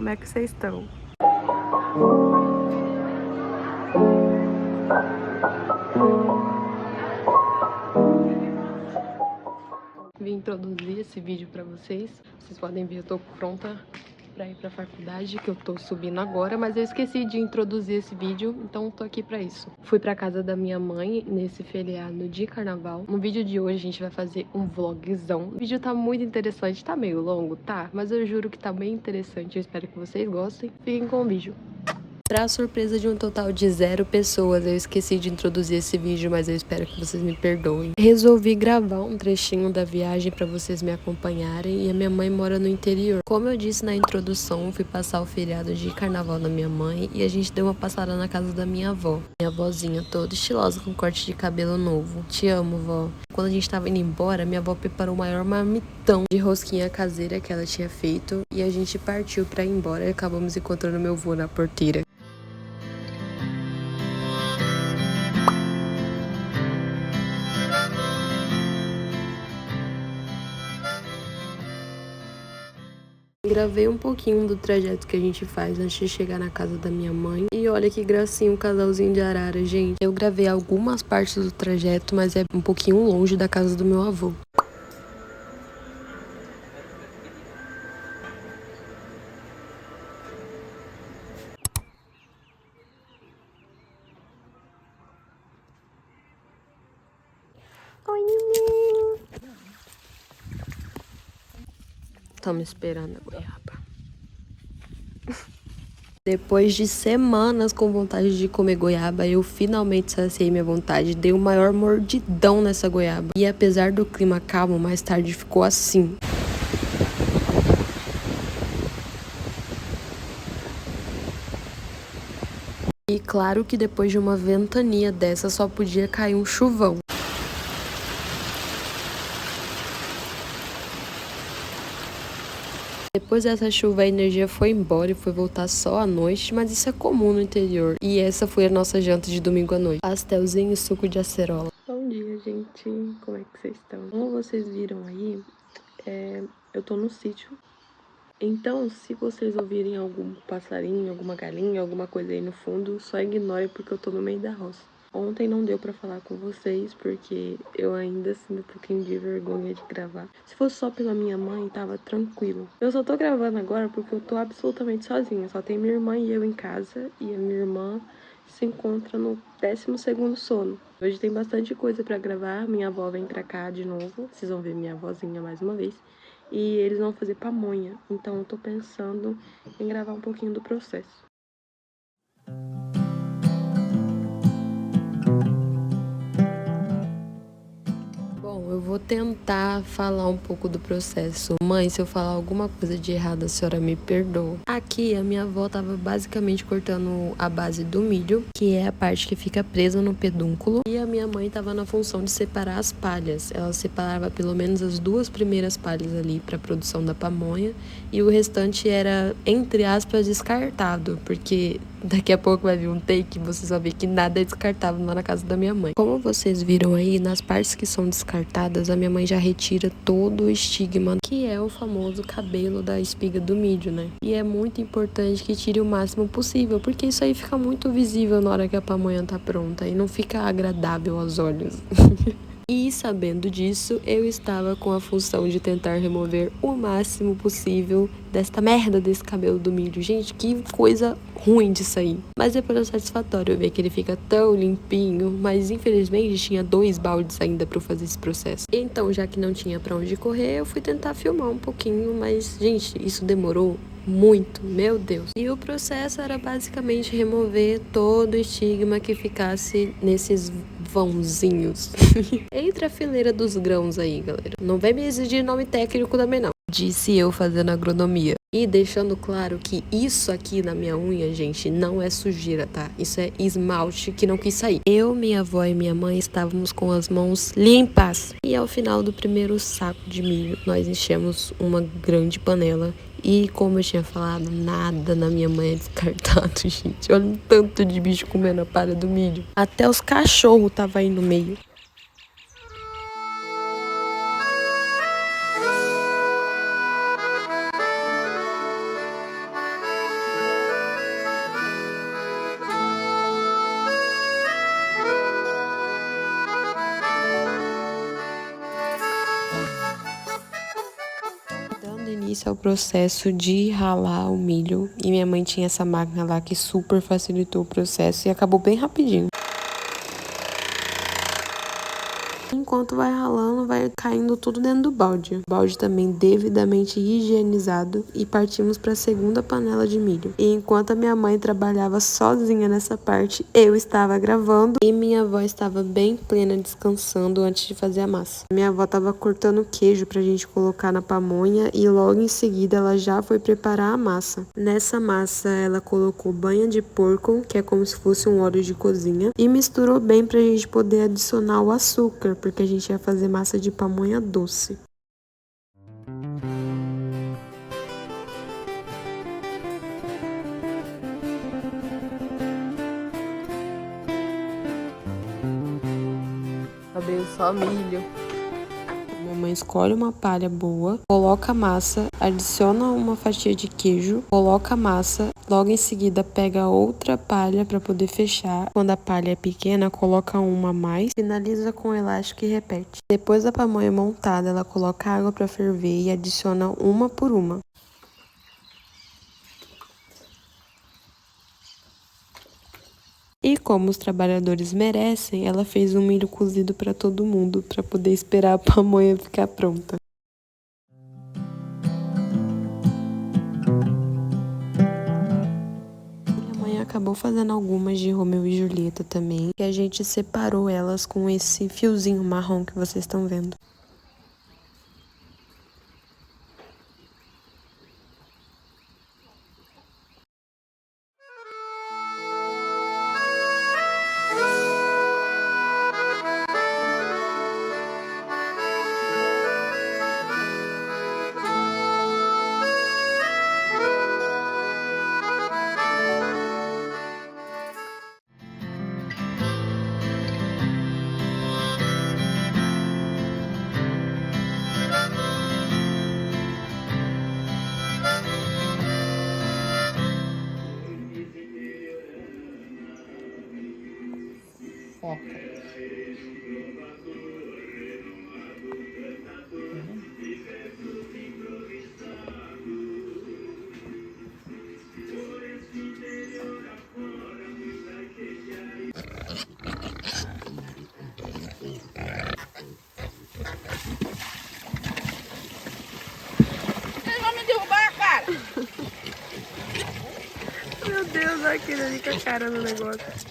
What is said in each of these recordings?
como é que vocês estão? Vim introduzir esse vídeo pra vocês. Vocês podem ver, eu tô pronta pra ir pra faculdade, que eu tô subindo agora, mas eu esqueci de introduzir esse vídeo, então tô aqui pra isso. Fui pra casa da minha mãe nesse feriado de carnaval. No vídeo de hoje a gente vai fazer um vlogzão. O vídeo tá muito interessante, tá meio longo, tá? Mas eu juro que tá bem interessante, eu espero que vocês gostem. Fiquem com o vídeo. Pra surpresa de um total de 0 pessoas, eu esqueci de introduzir esse vídeo, mas eu espero que vocês me perdoem. Resolvi gravar um trechinho da viagem pra vocês me acompanharem e a minha mãe mora no interior. Como eu disse na introdução, fui passar o feriado de carnaval da minha mãe e a gente deu uma passada na casa da minha avó. Minha avózinha toda estilosa com corte de cabelo novo. Te amo, vó. Quando a gente tava indo embora, minha avó preparou o maior marmitão de rosquinha caseira que ela tinha feito e a gente partiu pra ir embora e acabamos encontrando meu avô na porteira. Gravei um pouquinho do trajeto que a gente faz antes de chegar na casa da minha mãe. E olha que gracinha, um casalzinho de arara, gente. Eu gravei algumas partes do trajeto, mas é um pouquinho longe da casa do meu avô. Oi, neném. Estamos esperando a goiaba. Depois de semanas com vontade de comer goiaba, eu finalmente saciei minha vontade. Dei o maior mordidão nessa goiaba. E apesar do clima calmo, mais tarde ficou assim. E claro que depois de uma ventania dessa só podia cair um chuvão. Depois dessa chuva, a energia foi embora e foi voltar só à noite, mas isso é comum no interior. E essa foi a nossa janta de domingo à noite. Pastelzinho e suco de acerola. Bom dia, gente. Como é que vocês estão? Como vocês viram aí, eu tô no sítio. Então, se vocês ouvirem algum passarinho, alguma galinha, alguma coisa aí no fundo, só ignore porque eu tô no meio da roça. Ontem não deu pra falar com vocês porque eu ainda sinto um pouquinho de vergonha de gravar. Se fosse só pela minha mãe, tava tranquilo. Eu só tô gravando agora porque eu tô absolutamente sozinha. Só tem minha irmã e eu em casa e a minha irmã se encontra no 12º sono. Hoje tem bastante coisa pra gravar. Minha avó vem pra cá de novo. Vocês vão ver minha avózinha mais uma vez. E eles vão fazer pamonha. Então eu tô pensando em gravar um pouquinho do processo. Bom, eu vou tentar falar um pouco do processo. Mãe, se eu falar alguma coisa de errado, a senhora me perdoa. Aqui, a minha avó tava basicamente cortando a base do milho, que é a parte que fica presa no pedúnculo. E a minha mãe tava na função de separar as palhas. Ela separava pelo menos as 2 primeiras palhas ali pra produção da pamonha. E o restante era, entre aspas, descartado, porque daqui a pouco vai vir um take e vocês vão ver que nada é descartável lá na casa da minha mãe. Como vocês viram aí, nas partes que são descartadas, a minha mãe já retira todo o estigma, que é o famoso cabelo da espiga do milho, né? E é muito importante que tire o máximo possível, porque isso aí fica muito visível na hora que a pamonha tá pronta e não fica agradável aos olhos. E sabendo disso, eu estava com a função de tentar remover o máximo possível desta merda desse cabelo do milho. Gente, que coisa ruim disso aí. Mas depois é satisfatório ver que ele fica tão limpinho, mas infelizmente tinha 2 baldes ainda para eu fazer esse processo. Então, já que não tinha para onde correr, eu fui tentar filmar um pouquinho, mas gente, isso demorou muito, meu Deus. E o processo era basicamente remover todo o estigma que ficasse nesses vãozinhos entre a fileira dos grãos aí, galera. Não vai me exigir nome técnico também não. Disse eu fazendo agronomia. E deixando claro que isso aqui na minha unha, gente, não é sujeira, tá? Isso é esmalte que não quis sair. Eu, minha avó e minha mãe estávamos com as mãos limpas. E ao final do primeiro saco de milho, nós enchemos uma grande panela. E como eu tinha falado, nada na minha mãe é descartado, gente. Olha um tanto de bicho comendo a palha do milho. Até os cachorros estavam aí no meio. esse é o processo de ralar o milho. E minha mãe tinha essa máquina lá que super facilitou o processo e acabou bem rapidinho. Enquanto vai ralando, vai caindo tudo dentro do balde. O balde também devidamente higienizado e partimos para a segunda panela de milho. E enquanto a minha mãe trabalhava sozinha nessa parte, eu estava gravando e minha avó estava bem plena descansando antes de fazer a massa. Minha avó estava cortando queijo pra gente colocar na pamonha e logo em seguida ela já foi preparar a massa. Nessa massa ela colocou banha de porco, que é como se fosse um óleo de cozinha, e misturou bem pra gente poder adicionar o açúcar, porque a gente ia fazer massa de pamonha doce. Abriu só milho. Mamãe escolhe uma palha boa, coloca a massa, adiciona uma fatia de queijo, coloca a massa, logo em seguida pega outra palha para poder fechar. Quando a palha é pequena, coloca uma a mais, finaliza com o elástico e repete. Depois da pamonha montada, ela coloca água para ferver e adiciona uma por uma. E como os trabalhadores merecem, ela fez um milho cozido para todo mundo, para poder esperar a pamonha ficar pronta. Minha mãe acabou fazendo algumas de Romeu e Julieta também, e a gente separou elas com esse fiozinho marrom que vocês estão vendo. Meu Deus, olha aquele ali com a cara no negócio.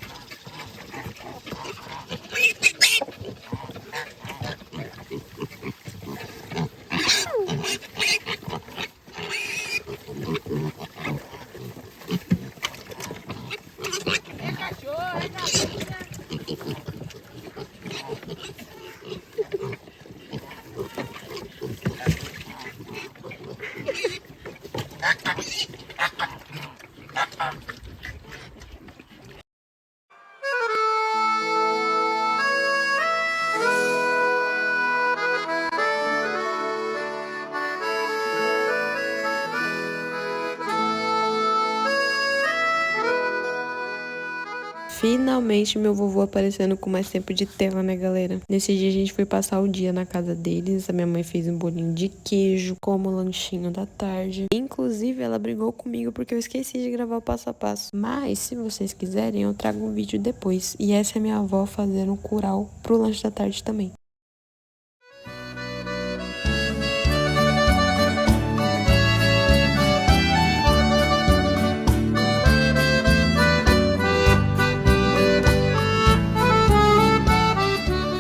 Finalmente meu vovô aparecendo com mais tempo de tela, né, galera? Nesse dia a gente foi passar o dia na casa deles. A minha mãe fez um bolinho de queijo como lanchinho da tarde. Inclusive, ela brigou comigo porque eu esqueci de gravar o passo a passo. Mas, se vocês quiserem, eu trago um vídeo depois. E essa é minha avó fazendo um curau pro lanche da tarde também.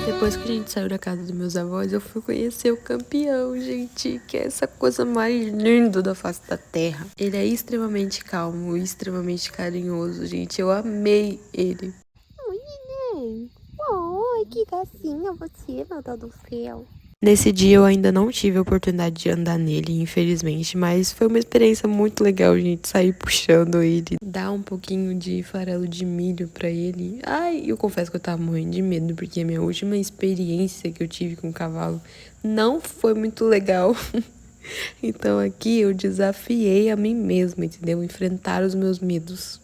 Depois que a gente saiu da casa dos meus avós, eu fui conhecer o Campeão, gente, que é essa coisa mais linda da face da terra. Ele é extremamente calmo, extremamente carinhoso, gente. Eu amei ele. Oi, neném. Oi, que gracinha você, meu Deus do céu. Nesse dia eu ainda não tive a oportunidade de andar nele, infelizmente, mas foi uma experiência muito legal, gente, sair puxando ele, dar um pouquinho de farelo de milho pra ele. Ai, eu confesso que eu tava morrendo de medo, porque a minha última experiência que eu tive com o cavalo não foi muito legal. Então aqui eu desafiei a mim mesma, entendeu? Enfrentar os meus medos.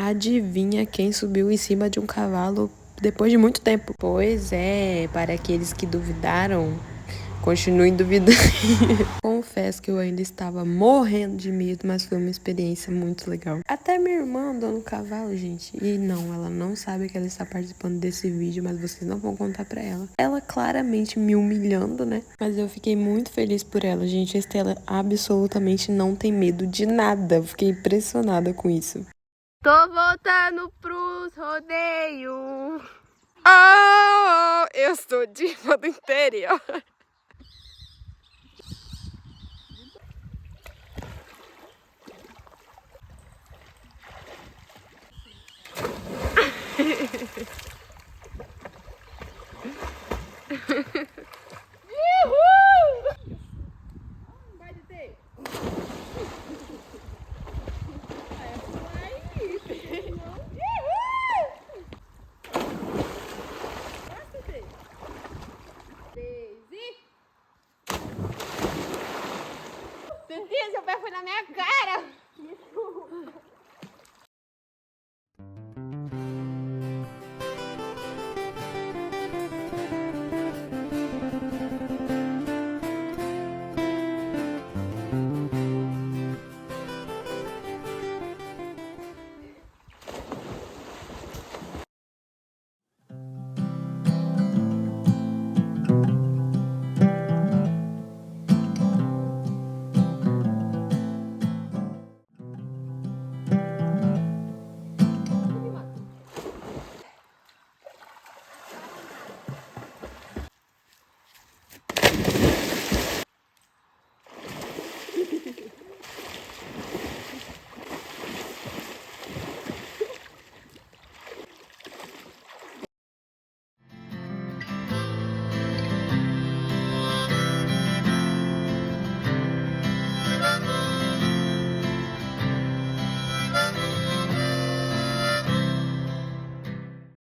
Adivinha quem subiu em cima de um cavalo depois de muito tempo? Pois é, para aqueles que duvidaram, continuem duvidando. Confesso que eu ainda estava morrendo de medo, mas foi uma experiência muito legal. Até minha irmã andou no cavalo, gente. E não, ela não sabe que ela está participando desse vídeo, mas vocês não vão contar pra ela. Ela claramente me humilhando, né? Mas eu fiquei muito feliz por ela, gente. A Estela absolutamente não tem medo de nada. Eu fiquei impressionada com isso. Tô voltando pros rodeios. Oh, eu sou diva do interior. Seu pé foi na minha cara.